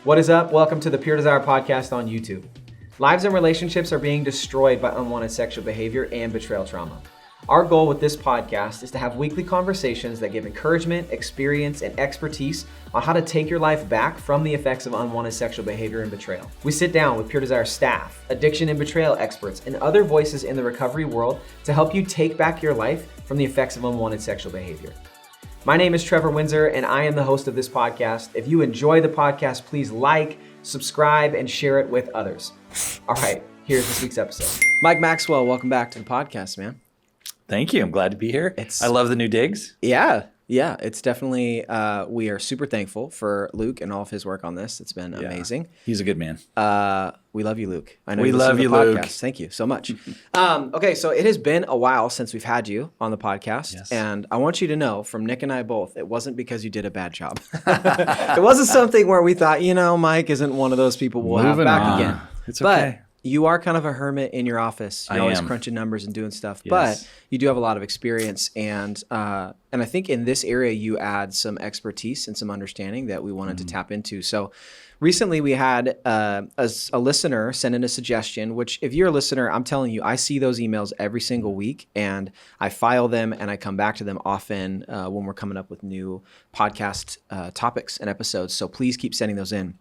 What is up? Welcome to the Pure Desire podcast on YouTube. Lives and relationships are being destroyed by unwanted sexual behavior and betrayal trauma. Our goal with this podcast is to have weekly conversations that give encouragement, experience, and expertise on how to take your life back from the effects of unwanted sexual behavior and betrayal. We sit down with Pure Desire staff, addiction and betrayal experts, and other voices in the recovery world to help you take back your life from the effects of unwanted sexual behavior. My name is Trevor Windsor, and I am the host of this podcast. If you enjoy the podcast, please like, subscribe, and share it with others. All right, here's this week's episode. Mike Maxwell, welcome back to the podcast, man. Thank you. I'm glad to be here. I love the new digs. Yeah, it's definitely, we are super thankful for Luke and all of his work on this. It's been amazing. He's a good man. We love you, Luke. I know we you listen love to you, the podcast. Luke. Thank you so much. Okay, so it has been a while since we've had you on the podcast. Yes. And I want you to know from Nick and I both, it wasn't because you did a bad job. It wasn't something where we thought, Mike isn't one of those people we'll have back again. It's okay. But you are kind of a hermit in your office. You're always crunching numbers and doing stuff, but you do have a lot of experience. And I think in this area, you add some expertise and some understanding that we wanted to tap into. So recently we had a listener send in a suggestion, which if you're a listener, I'm telling you, I see those emails every single week and I file them and I come back to them often when we're coming up with new podcast topics and episodes. So please keep sending those in.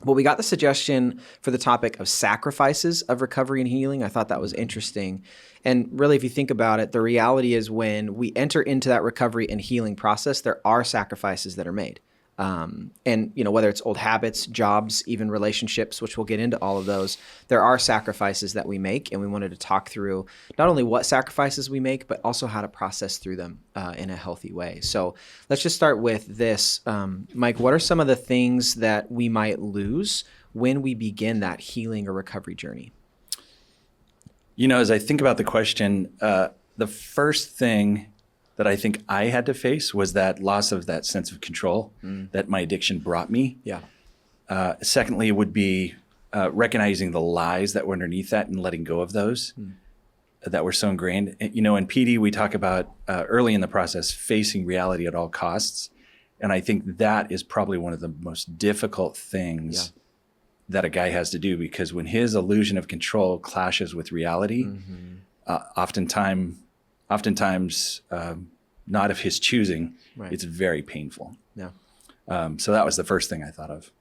Well, we got the suggestion for the topic of sacrifices of recovery and healing. I thought that was interesting. And really, if you think about it, the reality is when we enter into that recovery and healing process, there are sacrifices that are made. And whether it's old habits, jobs, even relationships, which we'll get into all of those, there are sacrifices that we make. And we wanted to talk through not only what sacrifices we make, but also how to process through them in a healthy way. So let's just start with this. Mike, what are some of the things that we might lose when we begin that healing or recovery journey? As I think about the question, the first thing that I think I had to face was that loss of that sense of control that my addiction brought me. Yeah. Secondly, would be recognizing the lies that were underneath that and letting go of those that were so ingrained. In PD, we talk about early in the process, facing reality at all costs. And I think that is probably one of the most difficult things that a guy has to do, because when his illusion of control clashes with reality, oftentimes not of his choosing, it's very painful. Yeah. So that was the first thing I thought of.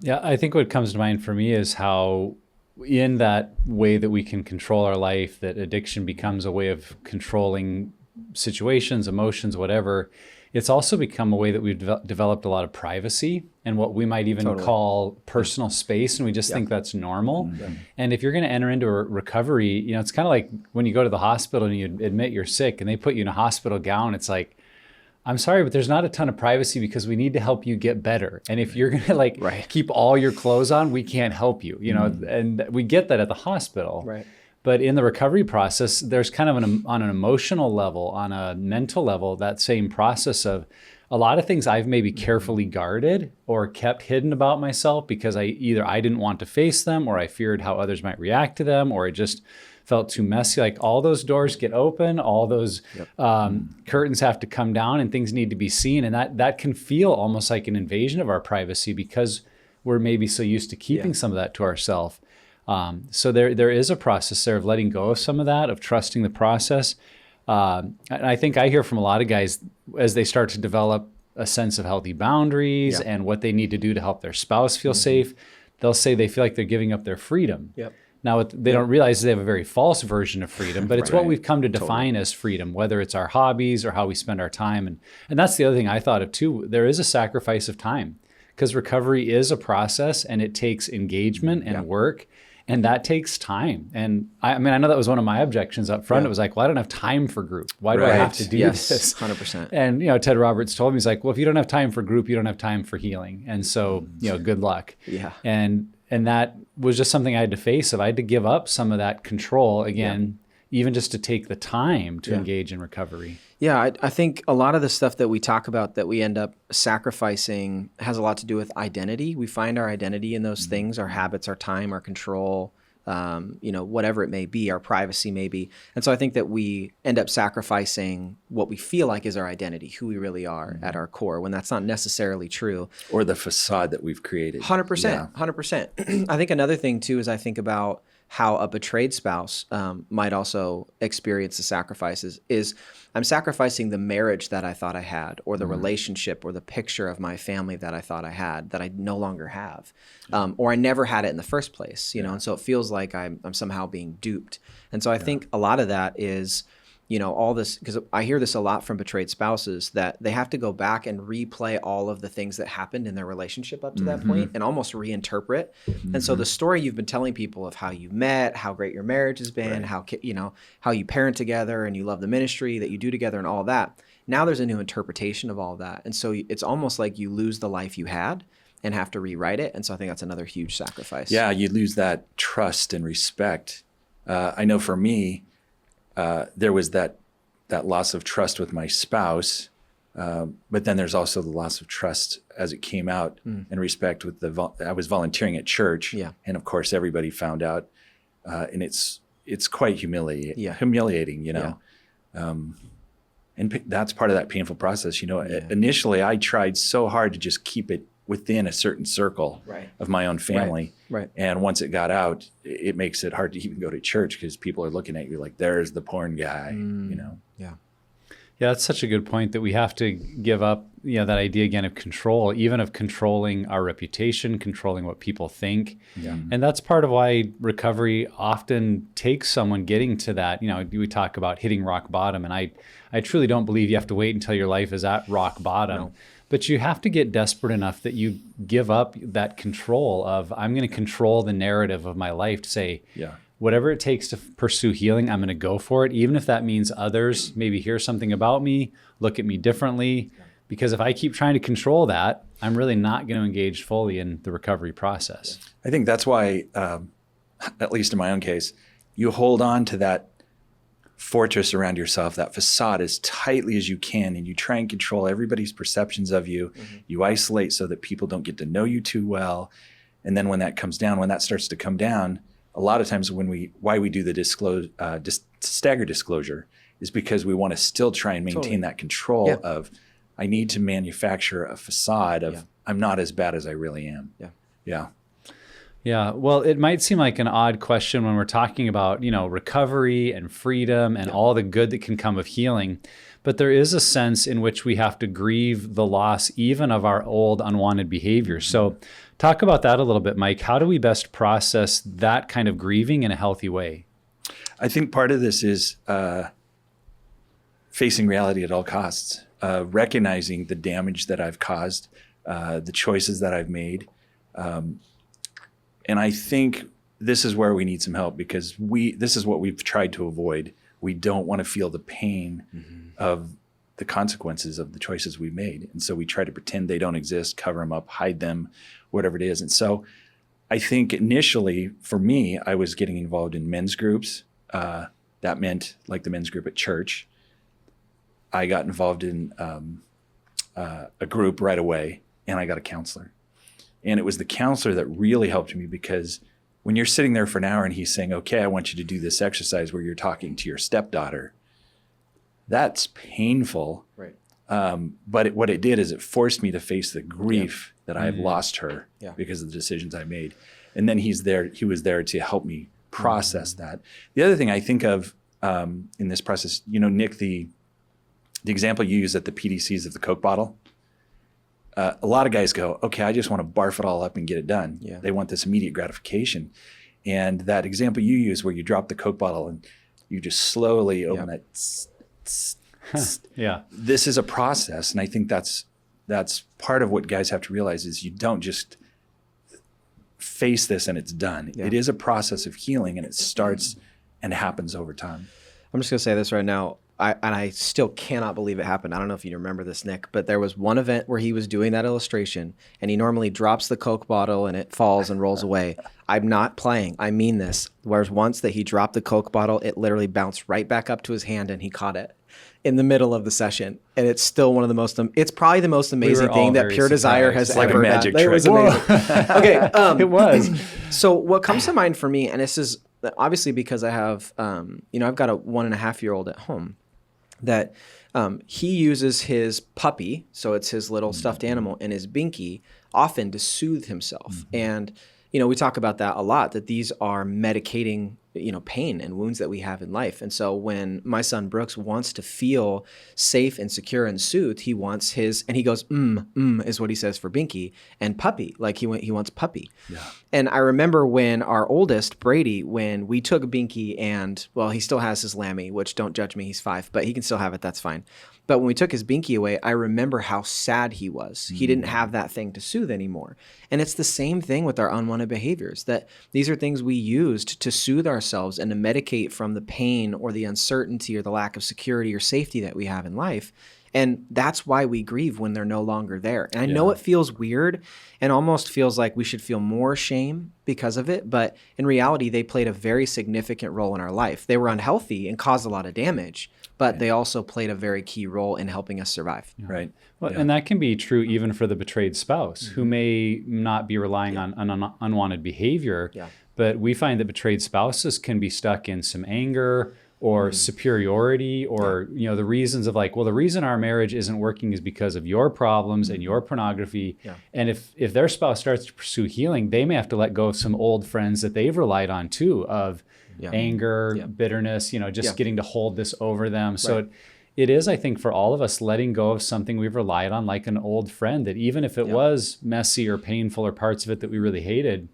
Yeah, I think what comes to mind for me is how in that way that we can control our life, that addiction becomes a way of controlling situations, emotions, whatever. It's also become a way that we've developed a lot of privacy and what we might even call personal space. And we just think that's normal. And if you're going to enter into a recovery, it's kind of like when you go to the hospital and you admit you're sick and they put you in a hospital gown, it's like, I'm sorry, but there's not a ton of privacy because we need to help you get better. And if you're going to keep all your clothes on, we can't help you, and we get that at the hospital. Right. But in the recovery process, there's kind of on an emotional level, on a mental level, that same process of a lot of things I've maybe carefully guarded or kept hidden about myself because I didn't want to face them, or I feared how others might react to them, or it just felt too messy. Like all those doors get open, all those curtains have to come down and things need to be seen. And that can feel almost like an invasion of our privacy because we're maybe so used to keeping some of that to ourselves. So there is a process there of letting go of some of that, of trusting the process. And I think I hear from a lot of guys as they start to develop a sense of healthy boundaries and what they need to do to help their spouse feel safe. They'll say they feel like they're giving up their freedom. Yep. Now, they don't realize they have a very false version of freedom, but it's what we've come to define as freedom, whether it's our hobbies or how we spend our time. And that's the other thing I thought of too. There is a sacrifice of time because recovery is a process and it takes engagement and work. And that takes time. And I know that was one of my objections up front. It was like, well, I don't have time for group. Why do I have to do this? 100%. And, Ted Roberts told me, he's like, well, if you don't have time for group, you don't have time for healing. And so, good luck. Yeah. And that was just something I had to face. I had to give up some of that control again, even just to take the time to engage in recovery. Yeah, I think a lot of the stuff that we talk about that we end up sacrificing has a lot to do with identity. We find our identity in those things, our habits, our time, our control, whatever it may be, our privacy may be. And so I think that we end up sacrificing what we feel like is our identity, who we really are at our core, when that's not necessarily true. Or the facade that we've created. 100%, 100%. I think another thing too is I think about how a betrayed spouse might also experience the sacrifices is I'm sacrificing the marriage that I thought I had, or the relationship or the picture of my family that I thought I had that I no longer have, or I never had it in the first place, and so it feels like I'm somehow being duped. And so I think a lot of that is, all this, because I hear this a lot from betrayed spouses, that they have to go back and replay all of the things that happened in their relationship up to that point and almost reinterpret. And so the story you've been telling people of how you met, how great your marriage has been, how you parent together and you love the ministry that you do together and all that. Now there's a new interpretation of all that. And so it's almost like you lose the life you had and have to rewrite it. And so I think that's another huge sacrifice. Yeah, you lose that trust and respect. I know for me, there was that loss of trust with my spouse, but then there's also the loss of trust as it came out and respect with I was volunteering at church, and of course everybody found out, and it's quite humiliating, and that's part of that painful process. Initially I tried so hard to just keep it within a certain circle of my own family. Right. And once it got out, it makes it hard to even go to church because people are looking at you like, there's the porn guy, Yeah. Yeah, that's such a good point, that we have to give up, that idea again of control, even of controlling our reputation, controlling what people think. Yeah. And that's part of why recovery often takes someone getting to that. We talk about hitting rock bottom, and I truly don't believe you have to wait until your life is at rock bottom. No. But you have to get desperate enough that you give up that control of, I'm going to control the narrative of my life, to say, whatever it takes to pursue healing, I'm going to go for it, even if that means others maybe hear something about me, look at me differently. Because if I keep trying to control that, I'm really not going to engage fully in the recovery process. I think that's why, at least in my own case, you hold on to that fortress around yourself, that facade, as tightly as you can, and you try and control everybody's perceptions of you. You isolate so that people don't get to know you too well. And then when that starts to come down, a lot of times why we do the staggered disclosure is because we want to still try and maintain that control of, I need to manufacture a facade of I'm not as bad as I really am. Yeah, well, it might seem like an odd question when we're talking about, recovery and freedom and all the good that can come of healing. But there is a sense in which we have to grieve the loss even of our old unwanted behavior. So talk about that a little bit, Mike. How do we best process that kind of grieving in a healthy way? I think part of this is facing reality at all costs, recognizing the damage that I've caused, the choices that I've made. And I think this is where we need some help, because this is what we've tried to avoid. We don't want to feel the pain of the consequences of the choices we made. And so we try to pretend they don't exist, cover them up, hide them, whatever it is. And so I think initially for me, I was getting involved in men's groups. That meant like the men's group at church. I got involved in a group right away, and I got a counselor. And it was the counselor that really helped me, because when you're sitting there for an hour and he's saying, okay, I want you to do this exercise where you're talking to your stepdaughter, that's painful. Right. But what it did is it forced me to face the grief that I had lost her because of the decisions I made. And then he was there to help me process that. The other thing I think of in this process, Nick, the example you use at the PDCs of the Coke bottle, a lot of guys go, okay, I just want to barf it all up and get it done. Yeah. They want this immediate gratification. And that example you use where you drop the Coke bottle and you just slowly open it. This is a process. And I think that's part of what guys have to realize is you don't just face this and it's done. Yeah. It is a process of healing, and it starts and happens over time. I'm just going to say this right now. I still cannot believe it happened. I don't know if you remember this, Nick, but there was one event where he was doing that illustration, and he normally drops the Coke bottle and it falls and rolls away. I'm not playing. I mean this. Whereas once that he dropped the Coke bottle, it literally bounced right back up to his hand and he caught it. in the middle of the session, and it's still one of the most. It's probably the most amazing thing that Pure Desire has like ever a magic done. trick. It was amazing. Okay, it was. So what comes to mind for me, and this is obviously because I have, I've got a 1.5-year-old at home that he uses his puppy, so it's his little stuffed animal, and his binky often to soothe himself. And we talk about that a lot, that these are medicating, pain and wounds that we have in life. And so when my son Brooks wants to feel safe and secure and soothed, he wants and he goes, is what he says for binky, and puppy, like he wants puppy. Yeah. And I remember when our oldest, Brady, when we took binky and, well, he still has his Lammy, which don't judge me, he's 5, but he can still have it, that's fine. But when we took his binky away, I remember how sad he was. He didn't have that thing to soothe anymore. And it's the same thing with our unwanted behaviors, that these are things we used to soothe ourselves and to medicate from the pain or the uncertainty or the lack of security or safety that we have in life. And that's why we grieve when they're no longer there. And I know it feels weird and almost feels like we should feel more shame because of it. But in reality, they played a very significant role in our life. They were unhealthy and caused a lot of damage, but they also played a very key role in helping us survive. Yeah. Right. Well, and that can be true even for the betrayed spouse who may not be relying on unwanted behavior. Yeah. But we find that betrayed spouses can be stuck in some anger or superiority or, the reasons of like, well, the reason our marriage isn't working is because of your problems and your pornography. Yeah. And if their spouse starts to pursue healing, they may have to let go of some old friends that they've relied on too, of anger, bitterness, just getting to hold this over them. So it is, I think, for all of us, letting go of something we've relied on, like an old friend, that even if it was messy or painful or parts of it that we really hated,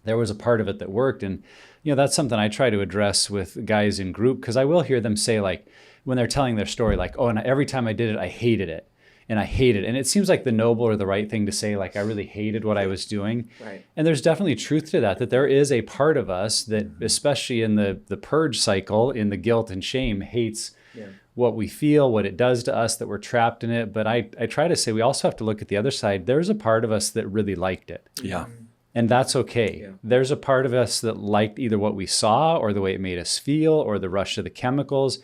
there was a part of it that worked. And that's something I try to address with guys in group, because I will hear them say, like, when they're telling their story, like, oh, and every time I did it, I hated it. And I hate it. And it seems like the noble or the right thing to say, like, I really hated what I was doing. Right. And there's definitely truth to that there is a part of us that, especially in the purge cycle, in the guilt and shame, hates what we feel, what it does to us, that we're trapped in it. But I try to say we also have to look at the other side. There's a part of us that really liked it. Yeah. And that's okay. Yeah. There's a part of us that liked either what we saw or the way it made us feel or the rush of the chemicals.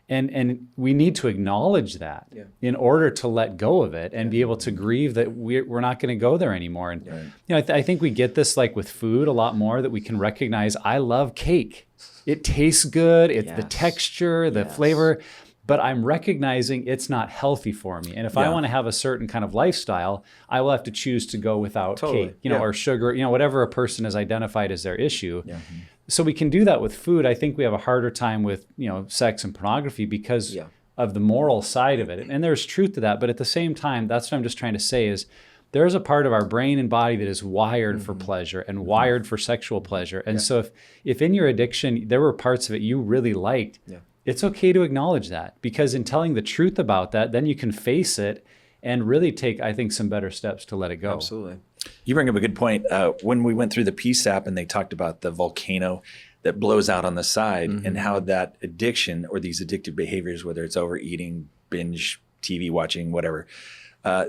And we need to acknowledge that in order to let go of it and be able to grieve that we're not going to go there anymore. And I think we get this like with food a lot more, that we can recognize, I love cake. It tastes good. It's the texture, the flavor, but I'm recognizing it's not healthy for me. And if I want to have a certain kind of lifestyle, I will have to choose to go without cake, or sugar, whatever a person has identified as their issue. Yeah. So we can do that with food. I think we have a harder time with, sex and pornography because of the moral side of it. And there's truth to that. But at the same time, that's what I'm just trying to say is there's a part of our brain and body that is wired for pleasure and wired for sexual pleasure. And so if in your addiction, there were parts of it you really liked, it's okay to acknowledge that, because in telling the truth about that, then you can face it and really take, I think, some better steps to let it go. Absolutely. You bring up a good point. When we went through the Peace app and they talked about the volcano that blows out on the side and how that addiction or these addictive behaviors, whether it's overeating, binge, TV watching, whatever,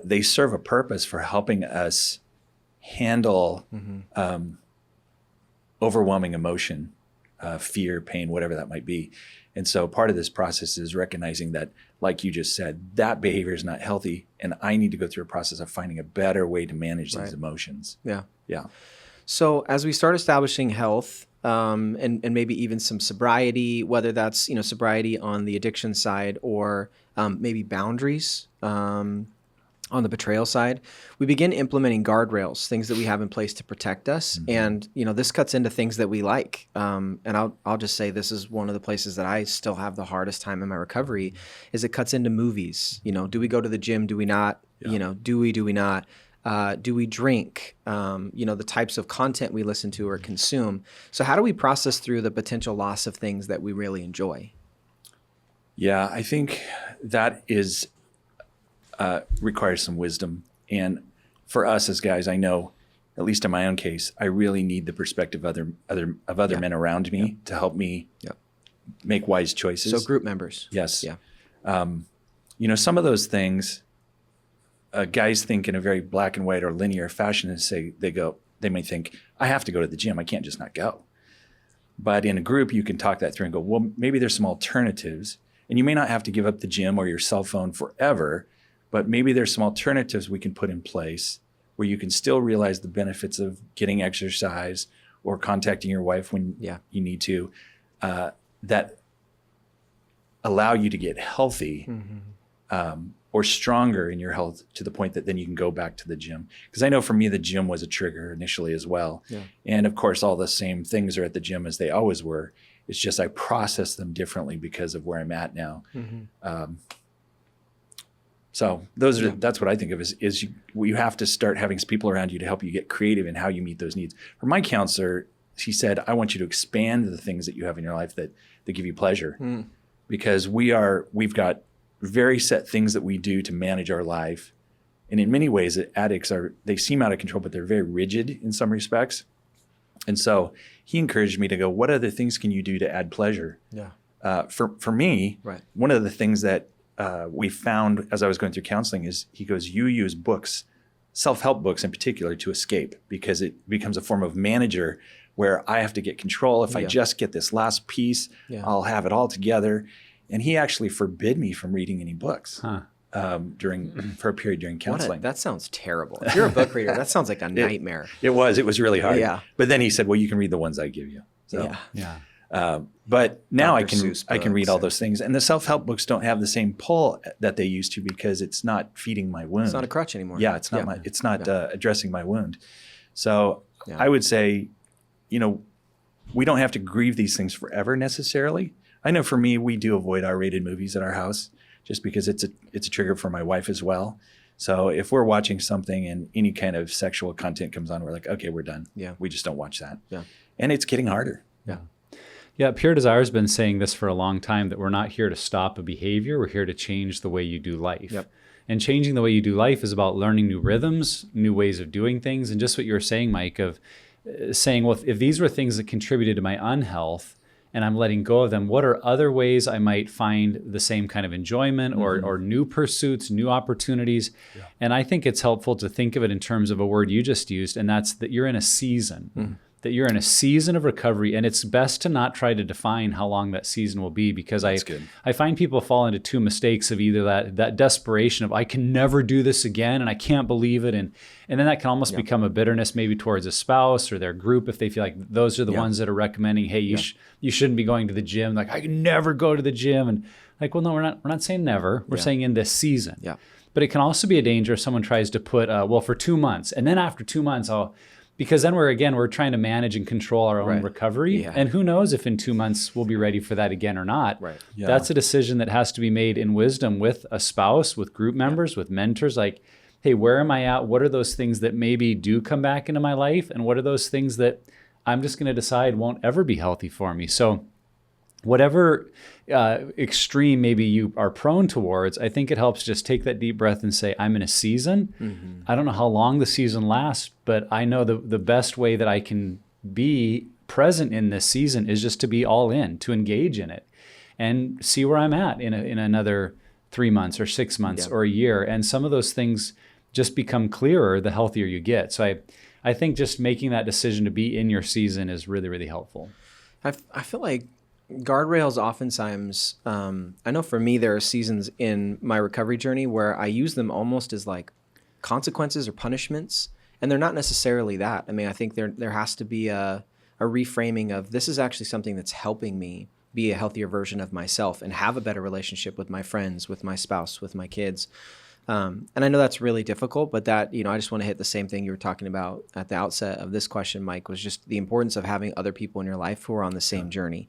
they serve a purpose for helping us handle overwhelming emotion, fear, pain, whatever that might be. And so part of this process is recognizing that, like you just said, that behavior is not healthy, and I need to go through a process of finding a better way to manage these emotions. Yeah. Yeah. So as we start establishing health, and maybe even some sobriety, whether that's, sobriety on the addiction side or maybe boundaries on the betrayal side, we begin implementing guardrails, things that we have in place to protect us. And, this cuts into things that we like. And I'll just say this is one of the places that I still have the hardest time in my recovery is it cuts into movies. Do we go to the gym? Do we not? Do we not? Do we drink? The types of content we listen to or consume. So how do we process through the potential loss of things that we really enjoy? Yeah, I think that is requires some wisdom. And for us as guys, I know, at least in my own case, I really need the perspective of other men around me to help me make wise choices. So group members. Yes. Yeah. Some of those things, guys think in a very black and white or linear fashion and they may think, I have to go to the gym. I can't just not go. But in a group, you can talk that through and go, well, maybe there's some alternatives. And you may not have to give up the gym or your cell phone forever, but maybe there's some alternatives we can put in place where you can still realize the benefits of getting exercise or contacting your wife when you need to, that allow you to get healthy or stronger in your health to the point that then you can go back to the gym. Because I know for me, the gym was a trigger initially as well. Yeah. And of course, all the same things are at the gym as they always were. It's just I process them differently because of where I'm at now. So that's what I think of is you have to start having people around you to help you get creative in how you meet those needs. For my counselor, she said, I want you to expand the things that you have in your life that give you pleasure. Because we've got very set things that we do to manage our life. And in many ways, addicts they seem out of control, but they're very rigid in some respects. And so he encouraged me to go, what other things can you do to add pleasure? Yeah. For me, one of the things that we found as I was going through counseling is he goes, you use books, self-help books in particular, to escape because it becomes a form of manager where I have to get control. If I just get this last piece, I'll have it all together. And he actually forbid me from reading any books for a period during counseling. That sounds terrible. If you're a book reader, that sounds like a nightmare. It was really hard. Yeah. But then he said, well, you can read the ones I give you. So, but now I can read all those things. And the self-help books don't have the same pull that they used to because it's not feeding my wound. It's not a crutch anymore. Yeah, it's not addressing my wound. So I would say, we don't have to grieve these things forever necessarily. I know for me, we do avoid R-rated movies at our house just because it's a trigger for my wife as well. So if we're watching something and any kind of sexual content comes on, we're like, okay, we're done. Yeah. We just don't watch that. Yeah. And it's getting harder. Yeah. Yeah. Pure Desire has been saying this for a long time, that we're not here to stop a behavior. We're here to change the way you do life. Yep. And changing the way you do life is about learning new rhythms, new ways of doing things. And just what you were saying, Mike, of saying, well, if these were things that contributed to my unhealth, and I'm letting go of them, what are other ways I might find the same kind of enjoyment or new pursuits, new opportunities? Yeah. And I think it's helpful to think of it in terms of a word you just used, and that's that you're in a season, that you're in a season of recovery. And it's best to not try to define how long that season will be, because I find people fall into two mistakes of either that desperation of I can never do this again and I can't believe it. And then that can almost become a bitterness maybe towards a spouse or their group if they feel like those are the ones that are recommending, hey, you shouldn't be going to the gym. Like, I can never go to the gym. And like, well, no, we're not saying never. We're saying in this season. Yeah. But it can also be a danger if someone tries to put, for 2 months. And then after 2 months, because then we're trying to manage and control our own recovery. Yeah. And who knows if in 2 months we'll be ready for that again or not. Right. Yeah. That's a decision that has to be made in wisdom with a spouse, with group members, with mentors. Like, hey, where am I at? What are those things that maybe do come back into my life? And what are those things that I'm just going to decide won't ever be healthy for me? So whatever extreme maybe you are prone towards, I think it helps just take that deep breath and say, I'm in a season. I don't know how long the season lasts, but I know the best way that I can be present in this season is just to be all in, to engage in it and see where I'm at in another 3 months or 6 months or a year. And some of those things just become clearer the healthier you get. So I think just making that decision to be in your season is really, really helpful. I feel like guardrails oftentimes, I know for me, there are seasons in my recovery journey where I use them almost as like consequences or punishments, and they're not necessarily that. I mean, I think there has to be a reframing of this is actually something that's helping me be a healthier version of myself and have a better relationship with my friends, with my spouse, with my kids. And I know that's really difficult, but that, I just want to hit the same thing you were talking about at the outset of this question, Mike, was just the importance of having other people in your life who are on the same journey.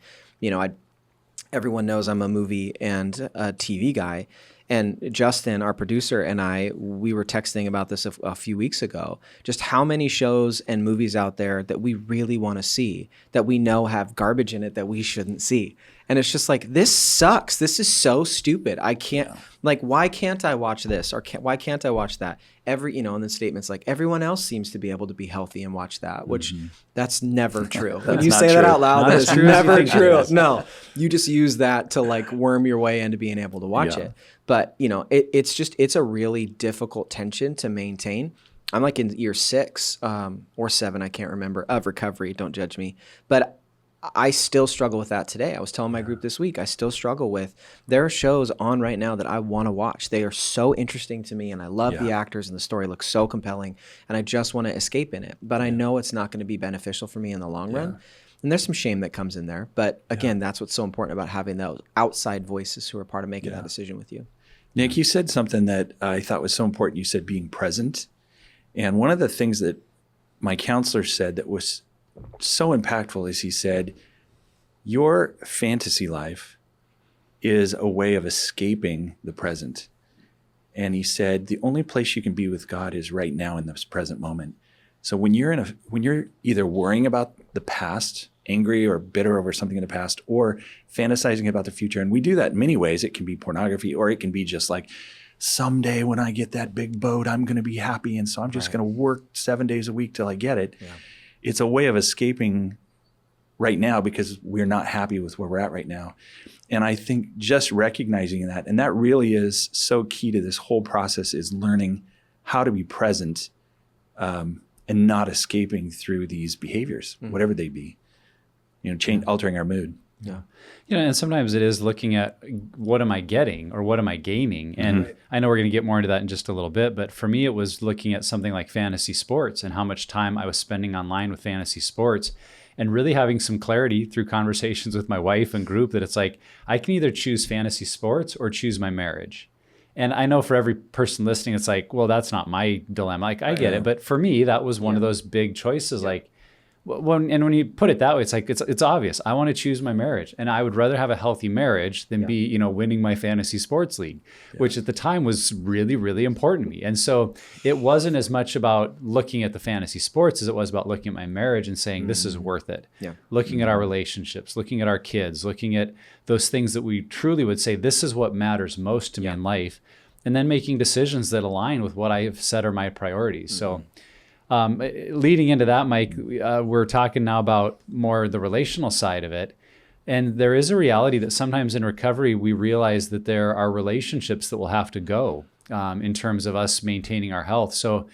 Everyone knows I'm a movie and a TV guy. And Justin, our producer, and we were texting about this a few weeks ago, just how many shows and movies out there that we really want to see that we know have garbage in it that we shouldn't see. And it's just like, this sucks. This is so stupid. I can't, why can't I watch this? Or why can't I watch that? And then statements like, everyone else seems to be able to be healthy and watch that, which that's never true. When you say that out loud, that is never true. No, you just use that to worm your way into being able to watch it. But, it's a really difficult tension to maintain. I'm in year 6 or 7, I can't remember, of recovery. Don't judge me. But I still struggle with that today. I was telling my group this week, I still struggle with, there are shows on right now that I want to watch. They are so interesting to me, and I love the actors, and the story looks so compelling, and I just want to escape in it. But I know it's not going to be beneficial for me in the long run. And there's some shame that comes in there. But again, that's what's so important about having those outside voices who are part of making that decision with you. Nick, you said something that I thought was so important. You said being present. And one of the things that my counselor said that was so impactful is he said, your fantasy life is a way of escaping the present. And he said, the only place you can be with God is right now in this present moment. So when you're either worrying about the past, angry or bitter over something in the past, or fantasizing about the future, and we do that in many ways. It can be pornography, or it can be just like, someday when I get that big boat, I'm going to be happy. And so I'm just going to work 7 days a week till I get it. Yeah. It's a way of escaping right now because we're not happy with where we're at right now. And I think just recognizing that, and that really is so key to this whole process, is learning how to be present and not escaping through these behaviors, whatever they be, altering our mood. Yeah. And sometimes it is looking at what am I getting or what am I gaining? And I know we're going to get more into that in just a little bit, but for me, it was looking at something like fantasy sports and how much time I was spending online with fantasy sports, and really having some clarity through conversations with my wife and group that it's like, I can either choose fantasy sports or choose my marriage. And I know for every person listening, it's like, well, that's not my dilemma. Like, I get it. But for me, that was one of those big choices. Like, when you put it that way, it's like, it's obvious. I want to choose my marriage, and I would rather have a healthy marriage than be, winning my fantasy sports league, which at the time was really, really important to me. And so it wasn't as much about looking at the fantasy sports as it was about looking at my marriage and saying, this is worth it. Yeah. Looking at our relationships, looking at our kids, looking at those things that we truly would say, this is what matters most to me in life. And then making decisions that align with what I have said are my priorities. So leading into that, Mike, we're talking now about more the relational side of it. And there is a reality that sometimes in recovery, we realize that there are relationships that will have to go in terms of us maintaining our health. So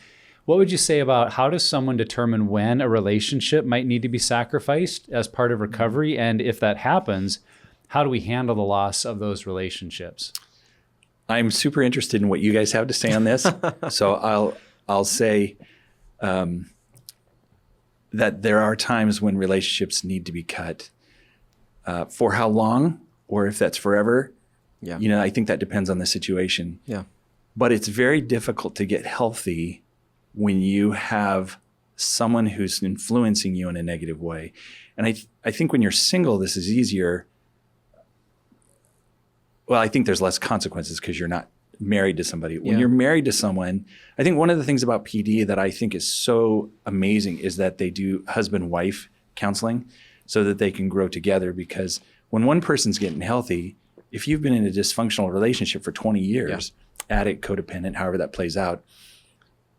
what would you say about how does someone determine when a relationship might need to be sacrificed as part of recovery? And if that happens, how do we handle the loss of those relationships? I'm super interested in what you guys have to say on this. So I'll say that there are times when relationships need to be cut. For how long, or if that's forever, I think that depends on the situation. Yeah. But it's very difficult to get healthy when you have someone who's influencing you in a negative way. And I think when you're single, this is easier. Well, I think there's less consequences because you're not married to somebody. When you're married to someone, I think one of the things about PD that I think is so amazing is that they do husband-wife counseling so that they can grow together, because when one person's getting healthy, if you've been in a dysfunctional relationship for 20 years, addict, codependent, however that plays out,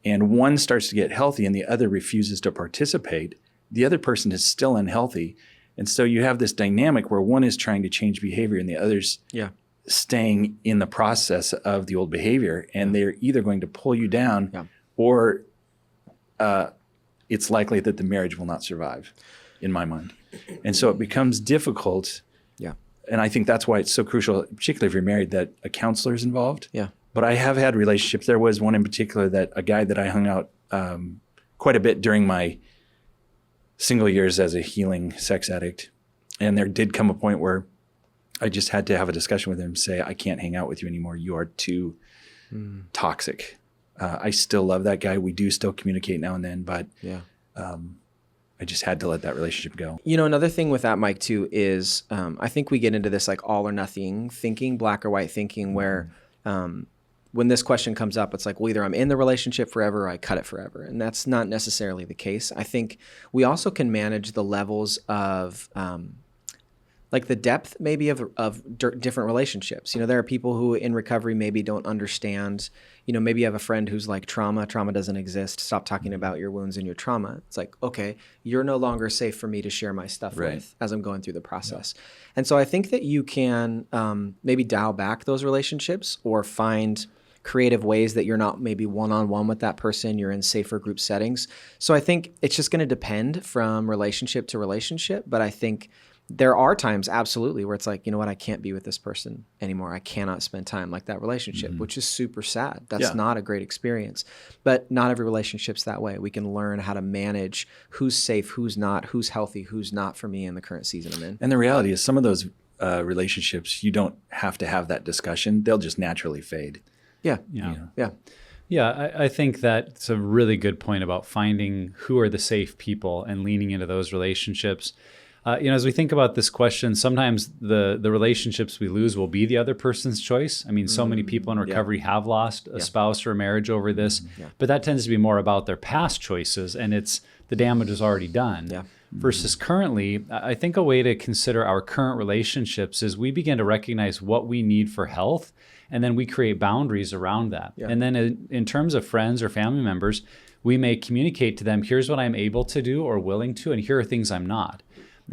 and one starts to get healthy and the other refuses to participate, the other person is still unhealthy. And so you have this dynamic where one is trying to change behavior and the other's staying in the process of the old behavior, and they're either going to pull you down or it's likely that the marriage will not survive, in my mind. And so it becomes difficult. Yeah. And I think that's why it's so crucial, particularly if you're married, that a counselor is involved. Yeah. But I have had relationships. There was one in particular that a guy that I hung out quite a bit during my single years as a healing sex addict. And there did come a point where I just had to have a discussion with him, say, I can't hang out with you anymore. You are too toxic. I still love that guy. We do still communicate now and then, but I just had to let that relationship go. Another thing with that, Mike, too, is I think we get into this like all or nothing thinking, black or white thinking, where when this question comes up, it's like, well, either I'm in the relationship forever or I cut it forever. And that's not necessarily the case. I think we also can manage the levels of like the depth maybe of different relationships. There are people who in recovery maybe don't understand, maybe you have a friend who's like trauma doesn't exist. Stop talking about your wounds and your trauma. It's like, okay, you're no longer safe for me to share my stuff with as I'm going through the process. Yeah. And so I think that you can maybe dial back those relationships or creative ways that you're not maybe one-on-one with that person, you're in safer group settings. So I think it's just going to depend from relationship to relationship. But I think there are times absolutely where it's like, you know what, I can't be with this person anymore. I cannot spend time like that relationship, which is super sad. That's not a great experience, but not every relationship's that way. We can learn how to manage who's safe, who's not, who's healthy, who's not for me in the current season I'm in. And the reality is some of those relationships, you don't have to have that discussion. They'll just naturally fade. Yeah. I think that's a really good point about finding who are the safe people and leaning into those relationships. As we think about this question, sometimes the relationships we lose will be the other person's choice. I mean, so many people in recovery have lost a spouse or a marriage over this, but that tends to be more about their past choices, and it's the damage is already done. Yeah. Versus currently, I think a way to consider our current relationships is we begin to recognize what we need for health, and then we create boundaries around that. Yeah. And then in terms of friends or family members, we may communicate to them, here's what I'm able to do or willing to, and here are things I'm not.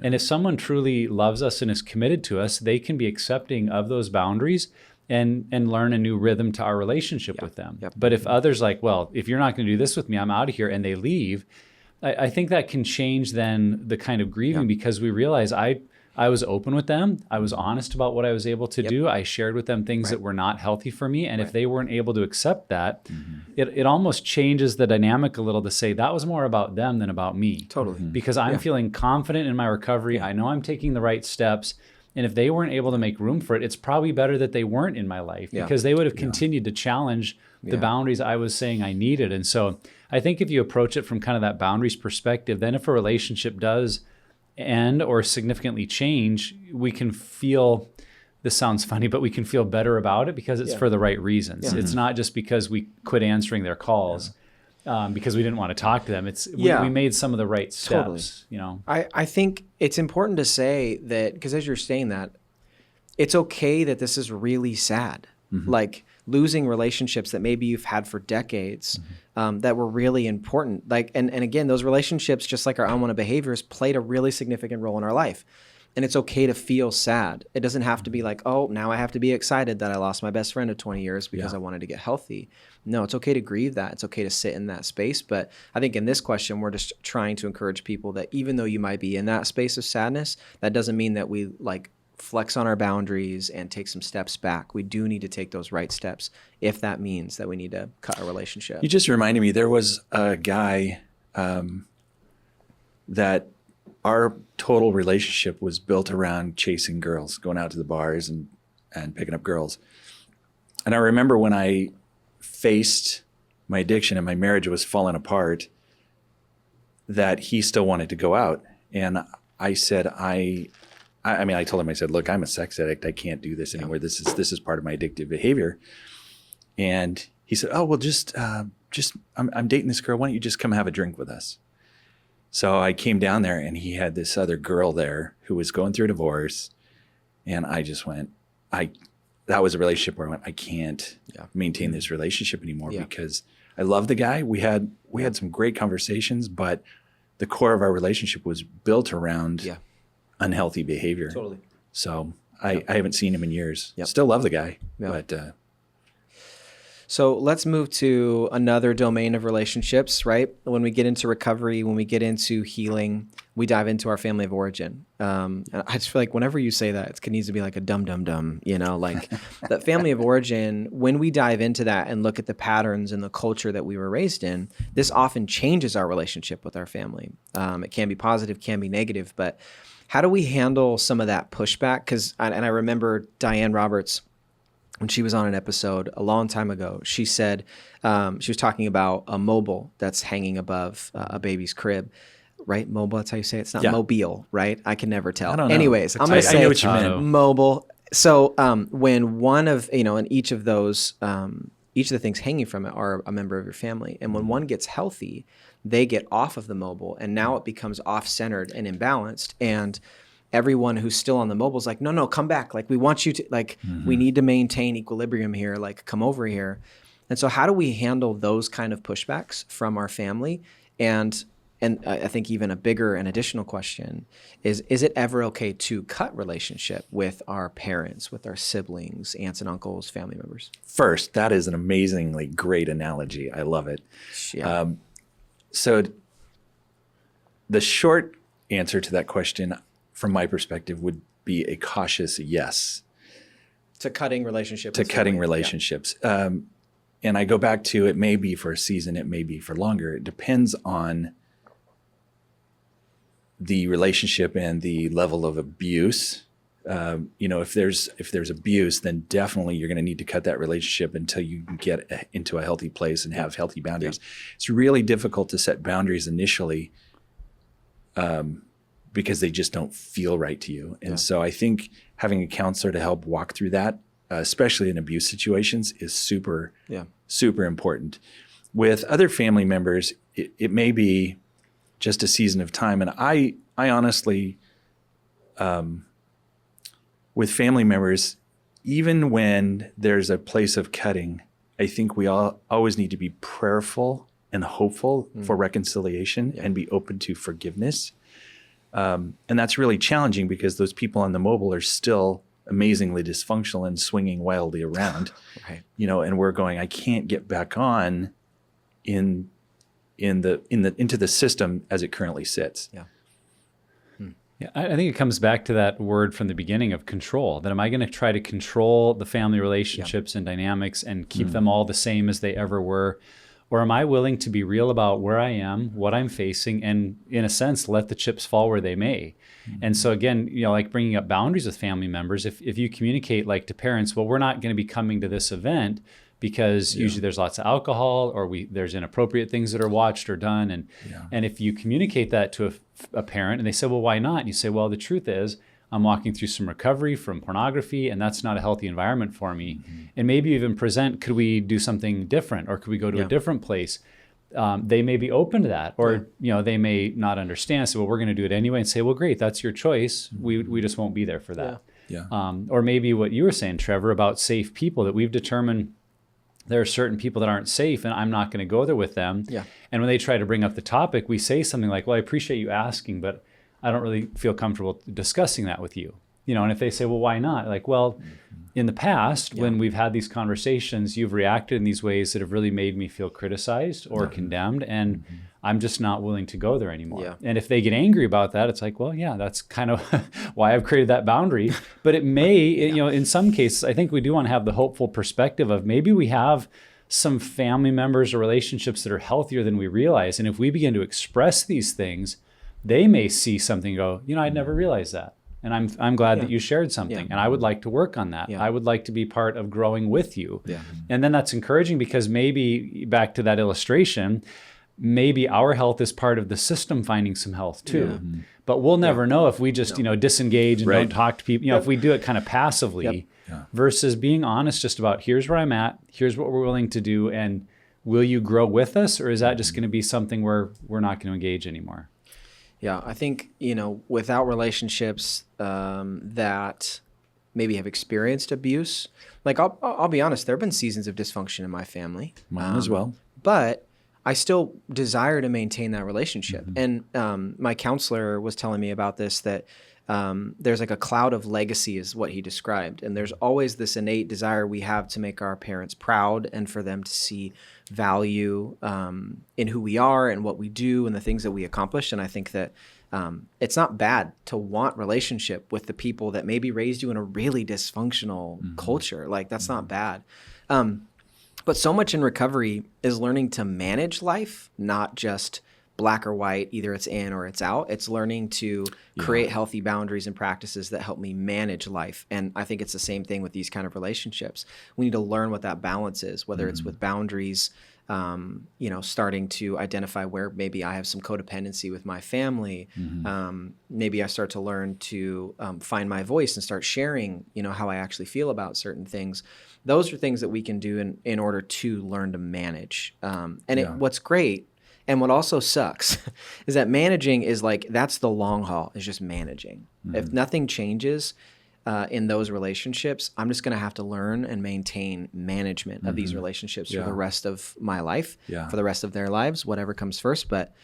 And if someone truly loves us and is committed to us, they can be accepting of those boundaries and learn a new rhythm to our relationship with them. Yep. But if others like, well, if you're not going to do this with me, I'm out of here, and they leave, I think that can change then the kind of grieving because we realize I was open with them. I was honest about what I was able to do. I shared with them things that were not healthy for me. And if they weren't able to accept that, it almost changes the dynamic a little to say that was more about them than about me. Totally. Because I'm feeling confident in my recovery. I know I'm taking the right steps. And if they weren't able to make room for it, it's probably better that they weren't in my life because they would have continued to challenge the boundaries I was saying I needed. And so I think if you approach it from kind of that boundaries perspective, then if a relationship does end or significantly change, we can feel, this sounds funny, but we can feel better about it because it's for the right reasons. It's not just because we quit answering their calls because we didn't want to talk to them. It's we made some of the right steps. Totally. I think it's important to say that, because as you're saying that, it's okay that this is really sad. Like losing relationships that maybe you've had for decades that were really important. Like, and again, those relationships, just like our unwanted behaviors, played a really significant role in our life. And it's okay to feel sad. It doesn't have to be like, oh, now I have to be excited that I lost my best friend of 20 years because I wanted to get healthy. No, it's okay to grieve that. It's okay to sit in that space. But I think in this question, we're just trying to encourage people that even though you might be in that space of sadness, that doesn't mean that we like flex on our boundaries and take some steps back. We do need to take those right steps if that means that we need to cut a relationship. You just reminded me, there was a guy that our total relationship was built around chasing girls, going out to the bars and picking up girls. And I remember when I faced my addiction and my marriage was falling apart, that he still wanted to go out. And I said, I told him, I said, look, I'm a sex addict. I can't do this anymore. This is part of my addictive behavior. And he said, oh, well, I'm dating this girl. Why don't you just come have a drink with us? So I came down there and he had this other girl there who was going through a divorce. And I just went, that was a relationship where I went, I can't maintain this relationship anymore because I love the guy. We had some great conversations, but the core of our relationship was built around unhealthy behavior. Totally. So I haven't seen him in years. Still love the guy, but. So let's move to another domain of relationships, right? When we get into recovery, when we get into healing, we dive into our family of origin. And I just feel like whenever you say that, it needs to be like a dum, like that family of origin. When we dive into that and look at the patterns and the culture that we were raised in, this often changes our relationship with our family. It can be positive, can be negative, but how do we handle some of that pushback? And I remember Diane Roberts, when she was on an episode a long time ago, she said, she was talking about a mobile that's hanging above a baby's crib, right? Mobile, that's how you say it. It's not mobile, right? I can never tell. I don't know. Anyways, I'm going to say I know what you meant. Mobile. So when one of, and each of those, each of the things hanging from it are a member of your family. And when one gets healthy, they get off of the mobile and now it becomes off-centered and imbalanced. And everyone who's still on the mobile is like, no, come back. Like, we want you to, like, we need to maintain equilibrium here. Like, come over here. And so how do we handle those kind of pushbacks from our family? And and I think even a bigger and additional question is it ever okay to cut relationship with our parents, with our siblings, aunts and uncles, family members? First, that is an amazingly great analogy. I love it. Yeah. So the short answer to that question, from my perspective, would be a cautious yes. To cutting relationships. Yeah. And I go back to, it may be for a season, it may be for longer. It depends on the relationship and the level of abuse. If there's abuse, then definitely you're going to need to cut that relationship until you can get into a healthy place and have healthy boundaries. Yeah. It's really difficult to set boundaries initially because they just don't feel right to you. And so I think having a counselor to help walk through that, especially in abuse situations, is super important. With other family members, it may be just a season of time. And I honestly, with family members, even when there's a place of cutting, I think we all always need to be prayerful and hopeful for reconciliation and be open to forgiveness. And that's really challenging because those people on the mobile are still amazingly dysfunctional and swinging wildly around, right. And we're going, I can't get back on into the system as it currently sits. Yeah. Yeah, I think it comes back to that word from the beginning of control. That am I going to try to control the family relationships and dynamics and keep them all the same as they ever were? Or am I willing to be real about where I am, what I'm facing, and in a sense, let the chips fall where they may? And so again, like bringing up boundaries with family members, if you communicate like to parents, well, we're not going to be coming to this event because usually there's lots of alcohol or there's inappropriate things that are watched or done. And if you communicate that to a parent and they say, well, why not? And you say, well, the truth is I'm walking through some recovery from pornography and that's not a healthy environment for me. And maybe even present, could we do something different or could we go to a different place? They may be open to that or, they may not understand. So, well, we're going to do it anyway and say, well, great, that's your choice. We just won't be there for that. Or maybe what you were saying, Trevor, about safe people, that we've determined there are certain people that aren't safe and I'm not going to go there with them. And when they try to bring up the topic, we say something like, well, I appreciate you asking, but I don't really feel comfortable discussing that with you. And if they say, well, why not? Like, well, in the past, when we've had these conversations, you've reacted in these ways that have really made me feel criticized or condemned. And I'm just not willing to go there anymore. And if they get angry about that, it's like, well, that's kind of why I've created that boundary. But it may, in some cases, I think we do want to have the hopeful perspective of maybe we have some family members or relationships that are healthier than we realize. And if we begin to express these things, they may see something and go, I'd never realized that. And I'm glad that you shared something and I would like to work on that. I would like to be part of growing with you. And then that's encouraging because maybe back to that illustration, maybe our health is part of the system finding some health too. But we'll never know if we just, disengage and don't talk to people, if we do it kind of passively versus being honest just about here's where I'm at, here's what we're willing to do. And will you grow with us? Or is that just going to be something where we're not going to engage anymore? Yeah, I think, without relationships that maybe have experienced abuse, like I'll be honest, there have been seasons of dysfunction in my family. Mine as well. But I still desire to maintain that relationship. And my counselor was telling me about this, that there's like a cloud of legacy is what he described. And there's always this innate desire we have to make our parents proud and for them to see value in who we are and what we do and the things that we accomplish. And I think that it's not bad to want relationship with the people that maybe raised you in a really dysfunctional culture. Like that's not bad. But so much in recovery is learning to manage life, not just black or white, either it's in or it's out. It's learning to create healthy boundaries and practices that help me manage life. And I think it's the same thing with these kind of relationships. We need to learn what that balance is, whether it's with boundaries, starting to identify where maybe I have some codependency with my family. Maybe I start to learn to find my voice and start sharing, how I actually feel about certain things. Those are things that we can do in order to learn to manage. What's great, and what also sucks, is that managing is like, that's the long haul, is just managing. If nothing changes, in those relationships, I'm just going to have to learn and maintain management of these relationships for the rest of my life, for the rest of their lives, whatever comes first. But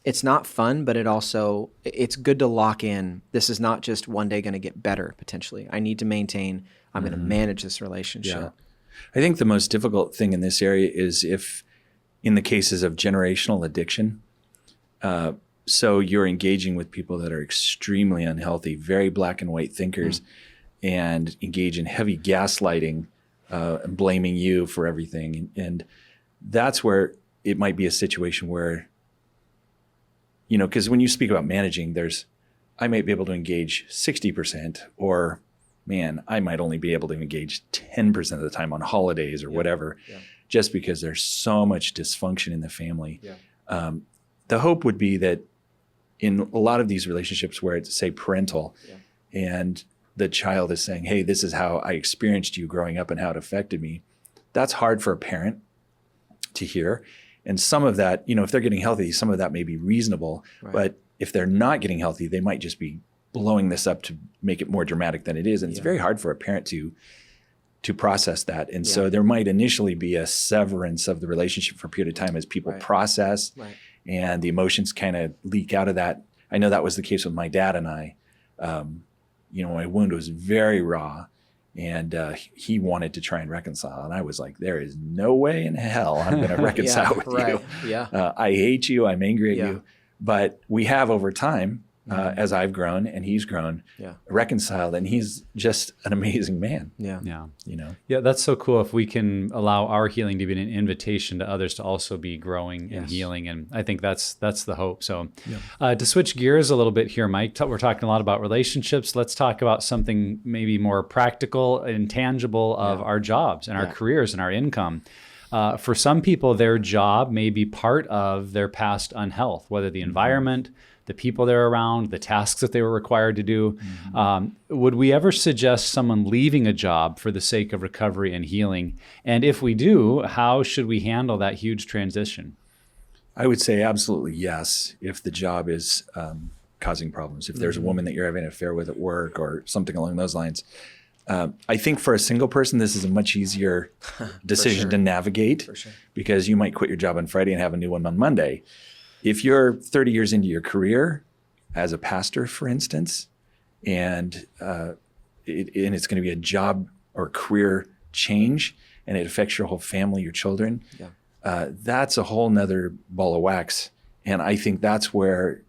it's not fun, but it's good to lock in. This is not just one day going to get better, potentially. I need to maintain, I'm going to manage this relationship. Yeah. I think the most difficult thing in this area is if, in the cases of generational addiction, so you're engaging with people that are extremely unhealthy, very black and white thinkers, and engage in heavy gaslighting, and blaming you for everything. And that's where it might be a situation where, because when you speak about managing, I might be able to engage 60%, or man, I might only be able to engage 10% of the time on holidays or whatever, just because there's so much dysfunction in the family. Yeah. The hope would be that in a lot of these relationships where it's, say, parental, and the child is saying, hey, this is how I experienced you growing up and how it affected me, that's hard for a parent to hear. And some of that, if they're getting healthy, some of that may be reasonable. Right. But if they're not getting healthy, they might just be blowing this up to make it more dramatic than it is. And it's very hard for a parent to process that. And so there might initially be a severance of the relationship for a period of time as people process and the emotions kind of leak out of that. I know that was the case with my dad and I. My wound was very raw, and he wanted to try and reconcile. And I was like, there is no way in hell I'm going to reconcile with you. Yeah. I hate you. I'm angry at you. But we have over time, as I've grown and he's grown, reconciled, and he's just an amazing man. Yeah. Yeah, that's so cool if we can allow our healing to be an invitation to others to also be growing and healing. And I think that's the hope. So to switch gears a little bit here, Mike, we're talking a lot about relationships. Let's talk about something maybe more practical and tangible of our jobs and our careers and our income. For some people, their job may be part of their past unhealth, whether the environment, the people they're around, the tasks that they were required to do. Would we ever suggest someone leaving a job for the sake of recovery and healing? And if we do, how should we handle that huge transition? I would say absolutely yes, if the job is causing problems. If there's a woman that you're having an affair with at work or something along those lines. I think for a single person, this is a much easier decision to navigate because you might quit your job on Friday and have a new one on Monday. If you're 30 years into your career as a pastor, for instance, and it's going to be a job or career change, and it affects your whole family, your children, that's a whole nother ball of wax. And I think that's where,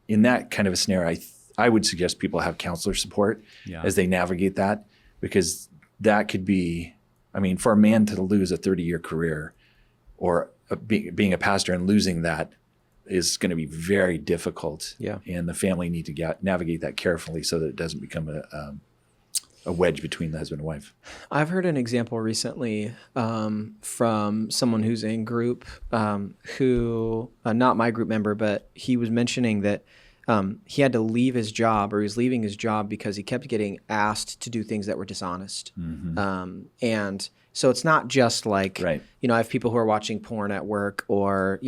in that kind of a scenario, I would suggest people have counselor support as they navigate that, because that could be, for a man to lose a 30-year career or being a pastor and losing that is going to be very difficult. Yeah. And the family need to navigate that carefully so that it doesn't become a wedge between the husband and wife. I've heard an example recently from someone who's in group who, not my group member, but he was mentioning that he had to leave his job, or he was leaving his job because he kept getting asked to do things that were dishonest. And so it's not just like, I have people who are watching porn at work, or,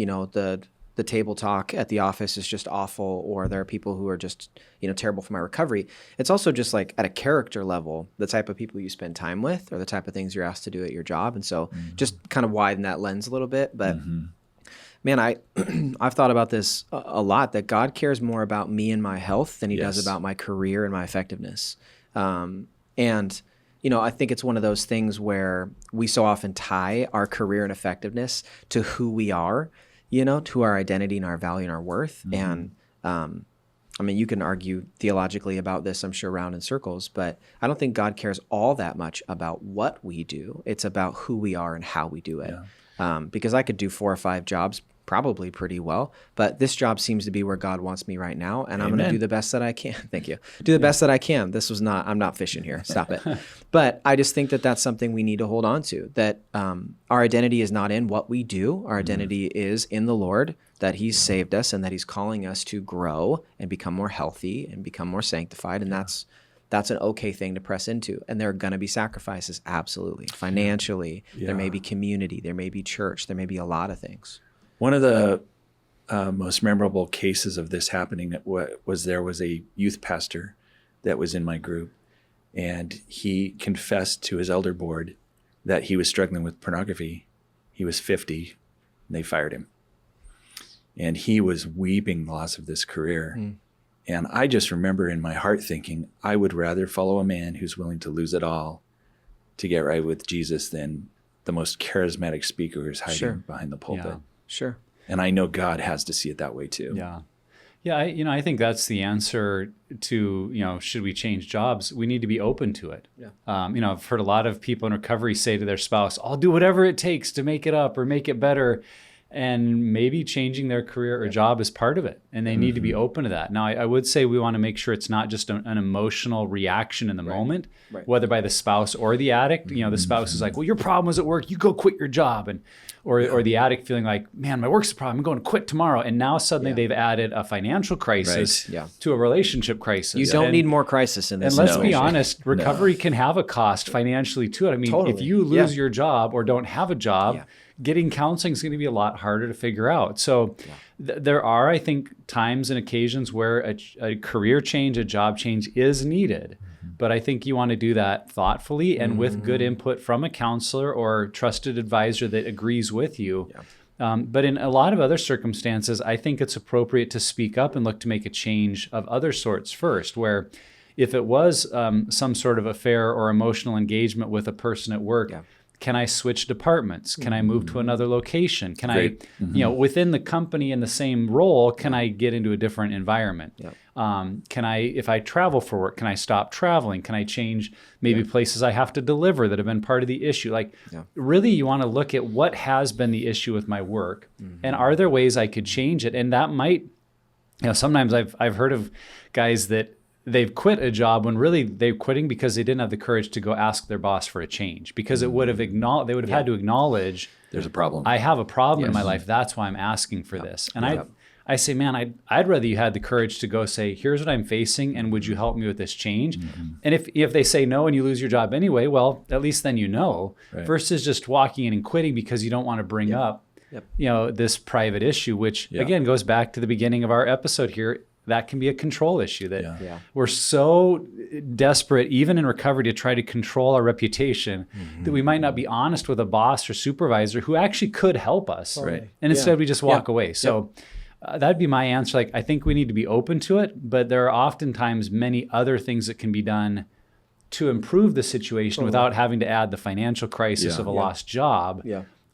the table talk at the office is just awful, or there are people who are just, terrible for my recovery. It's also just like at a character level, the type of people you spend time with or the type of things you're asked to do at your job. And so just kind of widen that lens a little bit. But man, I've thought about this a lot, that God cares more about me and my health than he does about my career and my effectiveness. And I think it's one of those things where we so often tie our career and effectiveness to who we are, to our identity and our value and our worth. And you can argue theologically about this, I'm sure, around in circles, but I don't think God cares all that much about what we do. It's about who we are and how we do it. Because I could do 4 or 5 jobs probably pretty well, but this job seems to be where God wants me right now, and I'm going to do the best that I can. Thank you. Do the best that I can. I'm not fishing here. Stop it. But I just think that that's something we need to hold on to, that our identity is not in what we do. Our identity is in the Lord, that he's saved us and that he's calling us to grow and become more healthy and become more sanctified. And that's an okay thing to press into. And there are going to be sacrifices, absolutely. Financially, there may be community, there may be church, there may be a lot of things. One of the most memorable cases of this happening was there was a youth pastor that was in my group, and he confessed to his elder board that he was struggling with pornography. He was 50, and they fired him. And he was weeping the loss of this career. And I just remember in my heart thinking, I would rather follow a man who's willing to lose it all to get right with Jesus than the most charismatic speaker who's hiding behind the pulpit. Yeah. Sure. And I know God has to see it that way too. Yeah. Yeah, I think that's the answer to, should we change jobs? We need to be open to it. Yeah. I've heard a lot of people in recovery say to their spouse, I'll do whatever it takes to make it up or make it better. And maybe changing their career or job is part of it. And they need to be open to that. Now, I would say we want to make sure it's not just an emotional reaction in the moment, whether by the spouse or the addict. The spouse is like, well, your problem was at work. You go quit your job. Or the addict feeling like, man, my work's a problem. I'm going to quit tomorrow. And now suddenly they've added a financial crisis to a relationship crisis. You don't need more crisis in this. And let's be honest, recovery can have a cost financially to it. I mean, if you lose your job or don't have a job, getting counseling is going to be a lot harder to figure out. So there are, I think, times and occasions where a career change, a job change is needed. But I think you want to do that thoughtfully and with good input from a counselor or trusted advisor that agrees with you. But in a lot of other circumstances, I think it's appropriate to speak up and look to make a change of other sorts first, where if it was some sort of affair or emotional engagement with a person at work, can I switch departments? Can I move to another location? Can I, within the company in the same role, can I get into a different environment? Can I, if I travel for work, can I stop traveling? Can I change maybe places I have to deliver that have been part of the issue? Really, you want to look at what has been the issue with my work, and are there ways I could change it? And that might, sometimes I've heard of guys that they've quit a job when really they're quitting because they didn't have the courage to go ask their boss for a change, because it would have they would have had to acknowledge there's a problem. I have a problem in my life. That's why I'm asking for this. And I say, man, I'd rather you had the courage to go say, here's what I'm facing, and would you help me with this change? And if they say no and you lose your job anyway, well, at least then versus just walking in and quitting because you don't want to bring up this private issue, which again goes back to the beginning of our episode here. That can be a control issue that we're so desperate, even in recovery, to try to control our reputation that we might not be honest with a boss or supervisor who actually could help us. And instead we just walk away. So that'd be my answer. I think we need to be open to it, but there are oftentimes many other things that can be done to improve the situation without having to add the financial crisis of a lost job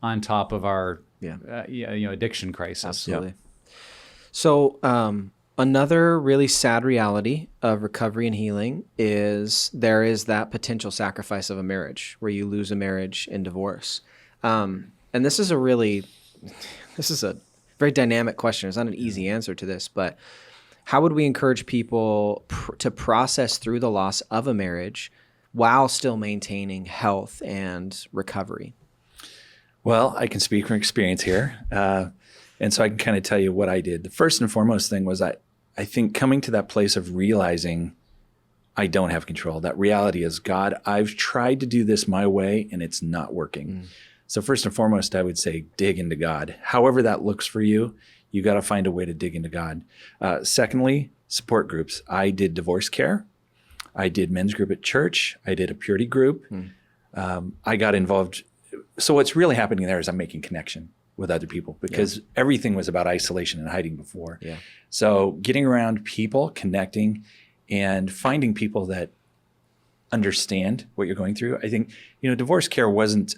on top of our addiction crisis. Absolutely. So, another really sad reality of recovery and healing is there is that potential sacrifice of a marriage where you lose a marriage in divorce. And this is a very dynamic question. There's not an easy answer to this, but how would we encourage people to process through the loss of a marriage while still maintaining health and recovery? Well, I can speak from experience here. And so I can kind of tell you what I did. The first and foremost thing was I think coming to that place of realizing I don't have control. That reality is, God, I've tried to do this my way and it's not working. So first and foremost, I would say dig into God. However that looks for you, you got to find a way to dig into God. Secondly, support groups. I did divorce care. I did men's group at church. I did a purity group. I got involved. So what's really happening there is I'm making connection with other people, because everything was about isolation and hiding before. So getting around people, connecting, and finding people that understand what you're going through. I think, divorce care wasn't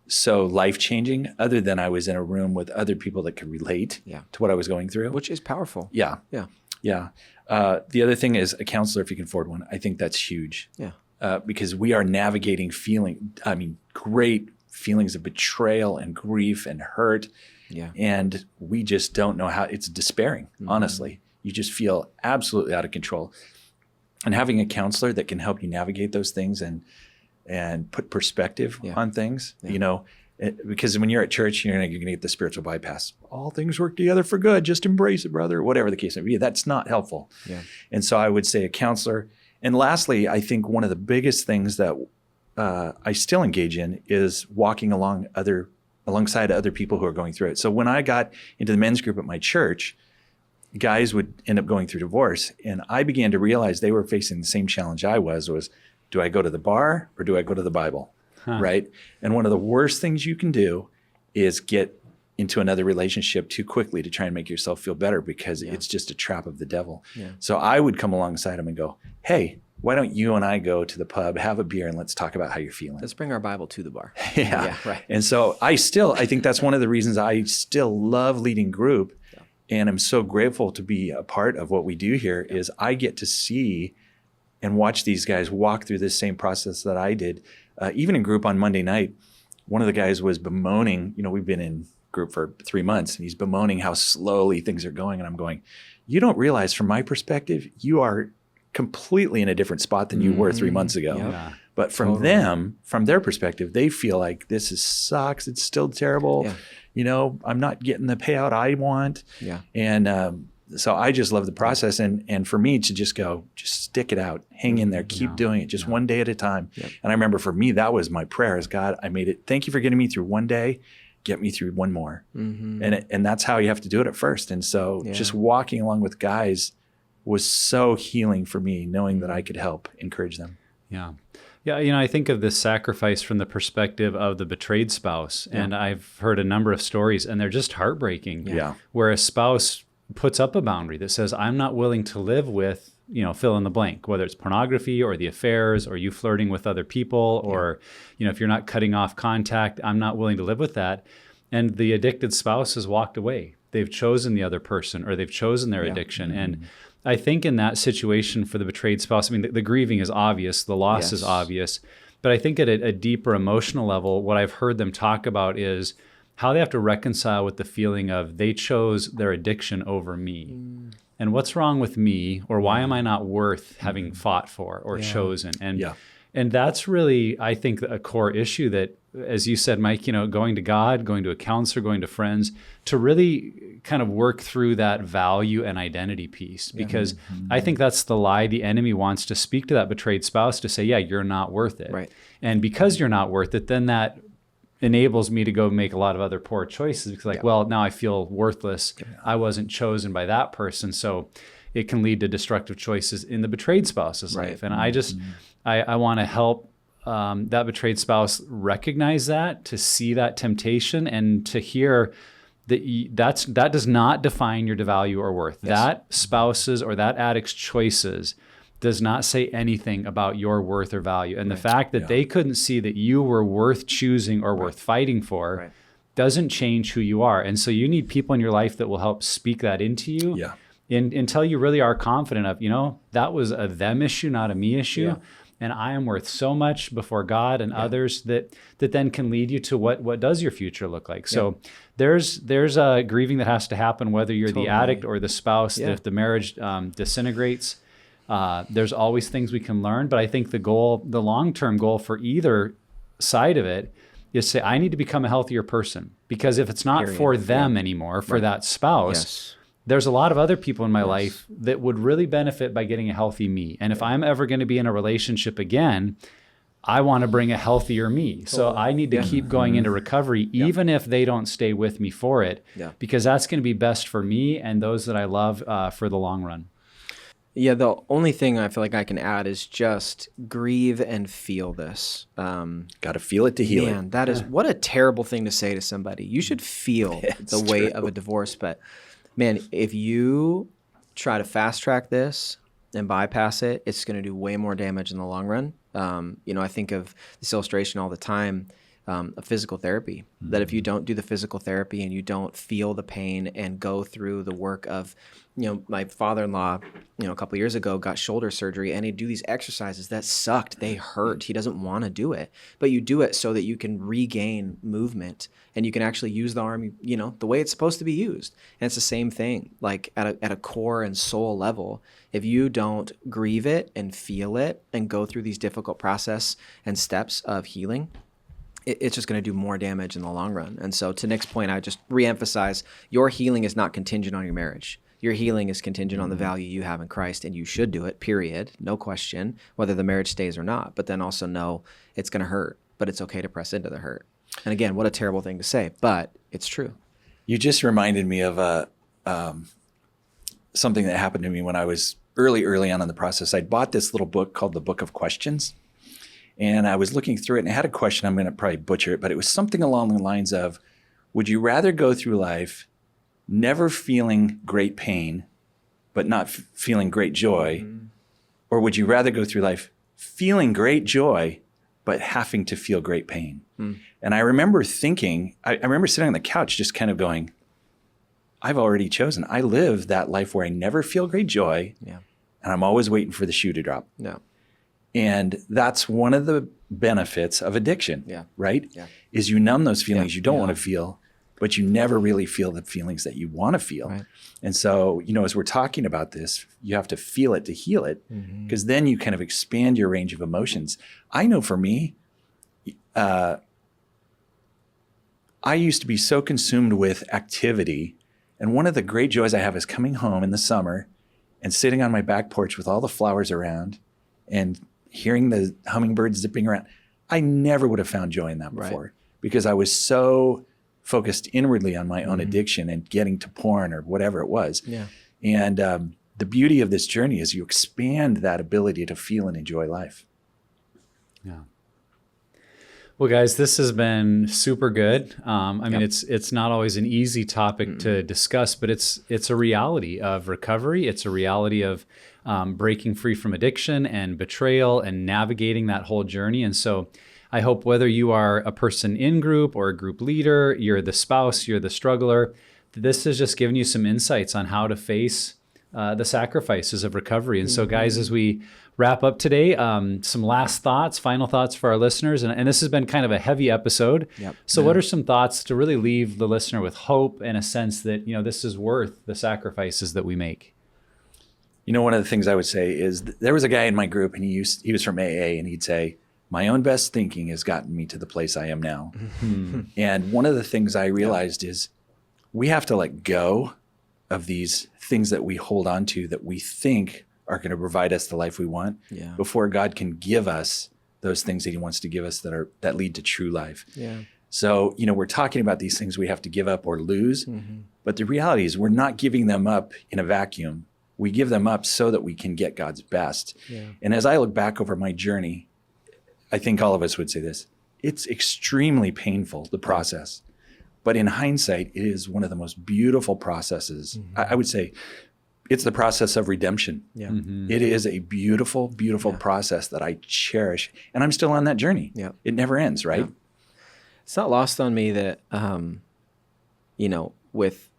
so life-changing other than I was in a room with other people that could relate to what I was going through. Which is powerful. The other thing is a counselor, if you can afford one. I think that's huge. Because we are navigating great feelings of betrayal and grief and hurt. And we just don't know how. It's despairing, honestly. You just feel absolutely out of control. And having a counselor that can help you navigate those things and put perspective on things, because when you're at church, you're going to get the spiritual bypass. All things work together for good. Just embrace it, brother. Whatever the case may be. That's not helpful. And so I would say a counselor. And lastly, I think one of the biggest things that I still engage in is walking alongside other people who are going through it. So when I got into the men's group at my church, guys would end up going through divorce, and I began to realize they were facing the same challenge I was do I go to the bar or do I go to the Bible? Right? And one of the worst things you can do is get into another relationship too quickly to try and make yourself feel better, because it's just a trap of the devil. So I would come alongside them and go, hey, why don't you and I go to the pub, have a beer, and let's talk about how you're feeling. Let's bring our Bible to the bar. Right. And so I think that's one of the reasons I still love leading group. And I'm so grateful to be a part of what we do here is I get to see and watch these guys walk through this same process that I did. Even in group on Monday night, one of the guys was bemoaning, we've been in group for 3 months, and he's bemoaning how slowly things are going. And I'm going, you don't realize from my perspective, you are completely in a different spot than you were 3 months ago. But from them, from their perspective, they feel like this sucks. It's still terrible. I'm not getting the payout I want. And so I just love the process. And for me to just go, just stick it out, hang in there, keep doing it, just one day at a time. And I remember for me, that was my prayer is, God, I made it. Thank you for getting me through one day. Get me through one more. And that's how you have to do it at first. And so just walking along with guys was so healing for me, knowing that I could help encourage them. Yeah, I think of this sacrifice from the perspective of the betrayed spouse. And I've heard a number of stories, and they're just heartbreaking. Where a spouse puts up a boundary that says, I'm not willing to live with, fill in the blank, whether it's pornography or the affairs or you flirting with other people or, if you're not cutting off contact, I'm not willing to live with that. And the addicted spouse has walked away. They've chosen the other person, or they've chosen their addiction. And I think in that situation for the betrayed spouse, the grieving is obvious, the loss is obvious, but I think at a deeper emotional level, what I've heard them talk about is how they have to reconcile with the feeling of they chose their addiction over me. And what's wrong with me, or why am I not worth having fought for or chosen? And that's really, I think, a core issue that, as you said, Mike, going to God, going to a counselor, going to friends, to really kind of work through that value and identity piece. Because I think that's the lie the enemy wants to speak to that betrayed spouse to say, you're not worth it. Right. And because you're not worth it, then that enables me to go make a lot of other poor choices because well, now I feel worthless. I wasn't chosen by that person. So it can lead to destructive choices in the betrayed spouse's life. And I just, I want to help that betrayed spouse recognize that, to see that temptation, and to hear that that does not define your value or worth. That spouse's or that addict's choices does not say anything about your worth or value. And the fact that they couldn't see that you were worth choosing or worth fighting for doesn't change who you are. And so you need people in your life that will help speak that into you until you really are confident of, that was a them issue, not a me issue. And I am worth so much before God and others that then can lead you to what does your future look like. So there's a grieving that has to happen, whether you're the addict or the spouse, that if the marriage disintegrates. There's always things we can learn, but I think the long-term goal for either side of it is to say, I need to become a healthier person, because if it's not for them anymore, for that spouse, there's a lot of other people in my life that would really benefit by getting a healthy me. And if I'm ever going to be in a relationship again, I want to bring a healthier me. So I need to keep going into recovery, even if they don't stay with me for it, because that's going to be best for me and those that I love for the long run. Yeah, the only thing I feel like I can add is just grieve and feel this. Got to feel it to heal it. Man, that is, what a terrible thing to say to somebody. You should feel the weight of a divorce. But man, if you try to fast track this and bypass it, it's going to do way more damage in the long run. I think of this illustration all the time. Of physical therapy, that if you don't do the physical therapy and you don't feel the pain and go through the work of, my father-in-law, a couple of years ago got shoulder surgery, and he'd do these exercises that sucked. They hurt. He doesn't want to do it, but you do it so that you can regain movement and you can actually use the arm, the way it's supposed to be used. And it's the same thing, like at a core and soul level. If you don't grieve it and feel it and go through these difficult process and steps of healing, it's just going to do more damage in the long run. And so to Nick's point, I just reemphasize, your healing is not contingent on your marriage. Your healing is contingent on the value you have in Christ, and you should do it, period. No question, whether the marriage stays or not. But then also know it's going to hurt, but it's okay to press into the hurt. And again, what a terrible thing to say, but it's true. You just reminded me of something that happened to me when I was early on in the process. I bought this little book called The Book of Questions. And I was looking through it and it had a question. I'm going to probably butcher it, but it was something along the lines of, would you rather go through life never feeling great pain, but not feeling great joy? Or would you rather go through life feeling great joy, but having to feel great pain? And I remember thinking, I remember sitting on the couch just kind of going, I've already chosen. I live that life where I never feel great joy, and I'm always waiting for the shoe to drop. And that's one of the benefits of addiction, right? Is you numb those feelings you don't want to feel, but you never really feel the feelings that you want to feel. And so, as we're talking about this, you have to feel it to heal it, because then you kind of expand your range of emotions. I know for me, I used to be so consumed with activity. And one of the great joys I have is coming home in the summer and sitting on my back porch with all the flowers around and hearing the hummingbirds zipping around. I never would have found joy in that before because I was so focused inwardly on my own addiction and getting to porn or whatever it was. And the beauty of this journey is you expand that ability to feel and enjoy life. Well, guys, this has been super good. I mean, it's not always an easy topic to discuss, but it's a reality of recovery. It's a reality of breaking free from addiction and betrayal and navigating that whole journey. And so I hope whether you are a person in group or a group leader, you're the spouse, you're the struggler, this has just given you some insights on how to face the sacrifices of recovery. And so, guys, as we wrap up today, some last thoughts, final thoughts for our listeners. And this has been kind of a heavy episode. So what are some thoughts to really leave the listener with hope and a sense that, this is worth the sacrifices that we make? One of the things I would say is there was a guy in my group and he was from AA and he'd say, my own best thinking has gotten me to the place I am now. And one of the things I realized is we have to let go of these things that we hold on to that we think are going to provide us the life we want before God can give us those things that he wants to give us that lead to true life. So, we're talking about these things we have to give up or lose, but the reality is we're not giving them up in a vacuum. We give them up so that we can get God's best. And as I look back over my journey, I think all of us would say this, it's extremely painful, the process. But in hindsight, it is one of the most beautiful processes. I would say it's the process of redemption. It is a beautiful, beautiful process that I cherish. And I'm still on that journey. It never ends, right? It's not lost on me that, with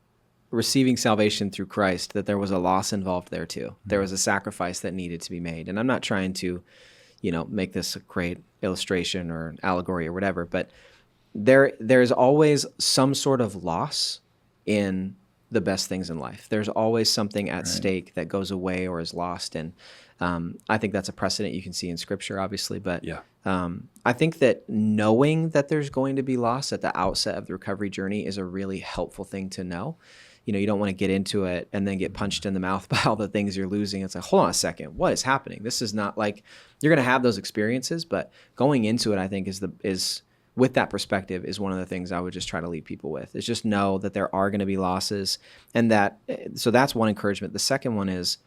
receiving salvation through Christ, that there was a loss involved there too. There was a sacrifice that needed to be made. And I'm not trying to, make this a great illustration or allegory or whatever, but there's always some sort of loss in the best things in life. There's always something at stake that goes away or is lost. And I think that's a precedent you can see in Scripture, obviously. But I think that knowing that there's going to be loss at the outset of the recovery journey is a really helpful thing to know. You don't want to get into it and then get punched in the mouth by all the things you're losing. It's like, hold on a second, what is happening? This is not like, you're going to have those experiences, but going into it, I think is with that perspective is one of the things I would just try to leave people with, is just know that there are going to be losses. And so that's one encouragement. The second one is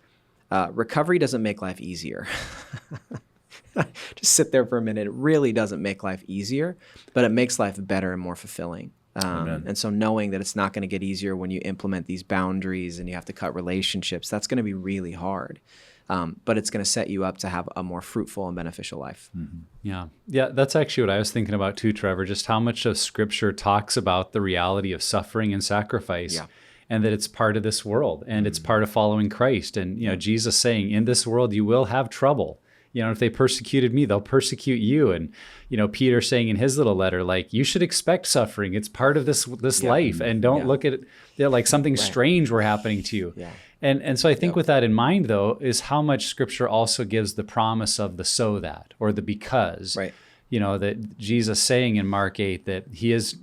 recovery doesn't make life easier. Just sit there for a minute. It really doesn't make life easier, but it makes life better and more fulfilling. And so knowing that it's not going to get easier when you implement these boundaries and you have to cut relationships, that's going to be really hard. But it's going to set you up to have a more fruitful and beneficial life. Yeah, that's actually what I was thinking about too, Trevor, just how much of Scripture talks about the reality of suffering and sacrifice, and that it's part of this world and it's part of following Christ. And, Jesus saying, in this world, you will have trouble. If they persecuted me, they'll persecute you. And, Peter saying in his little letter, like, you should expect suffering. It's part of this life. And don't look at it like something strange were happening to you. And so I think with that in mind, though, is how much Scripture also gives the promise of the so that, or the because, that Jesus saying in Mark 8 that he is,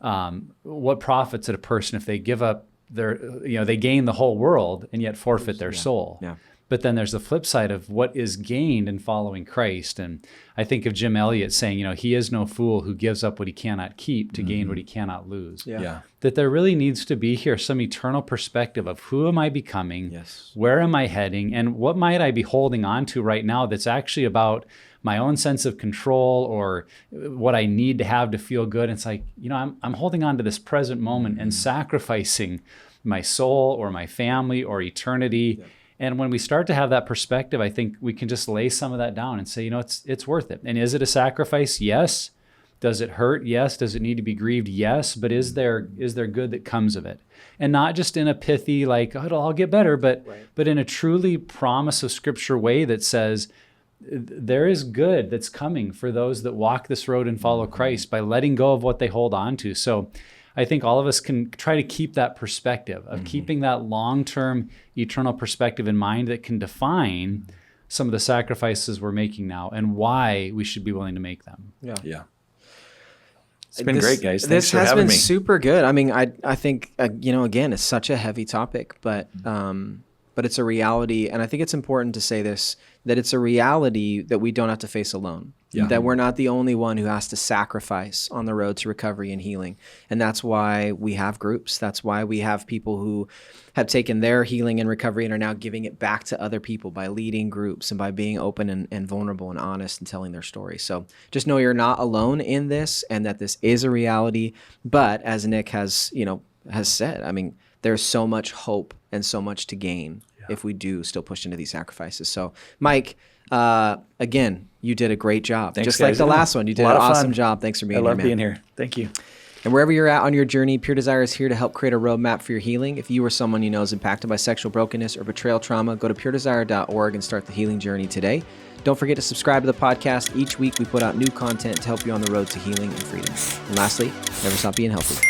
what profits it a person if they give up they gain the whole world and yet forfeit their soul. But then there's the flip side of what is gained in following Christ. And I think of Jim Elliot saying, he is no fool who gives up what he cannot keep to gain what he cannot lose. Yeah. That there really needs to be here some eternal perspective of who am I becoming? Yes. Where Where am I heading? And what might I be holding on to right now that's actually about my own sense of control or what I need to have to feel good? And it's like, I'm holding on to this present moment and sacrificing my soul or my family or eternity. Yeah. And when we start to have that perspective, I think we can just lay some of that down and say, it's worth it. And is it a sacrifice? Yes. Does it hurt? Yes. Does it need to be grieved? Yes. But is there good that comes of it? And not just in a pithy, like, it'll all get better, but in a truly promise of Scripture way that says there is good that's coming for those that walk this road and follow Christ by letting go of what they hold on to. So I think all of us can try to keep that perspective of keeping that long-term eternal perspective in mind that can define some of the sacrifices we're making now and why we should be willing to make them. Yeah. It's been great, guys. Thanks for having me. This has been super good. I mean, I think, again, it's such a heavy topic, but it's a reality. And I think it's important to say this, that it's a reality that we don't have to face alone. Yeah. That we're not the only one who has to sacrifice on the road to recovery and healing. And that's why we have groups. That's why we have people who have taken their healing and recovery and are now giving it back to other people by leading groups and by being open and vulnerable and honest and telling their story. So just know you're not alone in this and that this is a reality. But as Nick has said, I mean, there's so much hope and so much to gain if we do still push into these sacrifices. So Mike, again, you did a great job. Thanks, just guys. Like the last one. You did an awesome job. Thanks for being here, man. I love being here. Thank you. And wherever you're at on your journey, Pure Desire is here to help create a roadmap for your healing. If you or someone you know is impacted by sexual brokenness or betrayal trauma, go to puredesire.org and start the healing journey today. Don't forget to subscribe to the podcast. Each week we put out new content to help you on the road to healing and freedom. And lastly, never stop being healthy.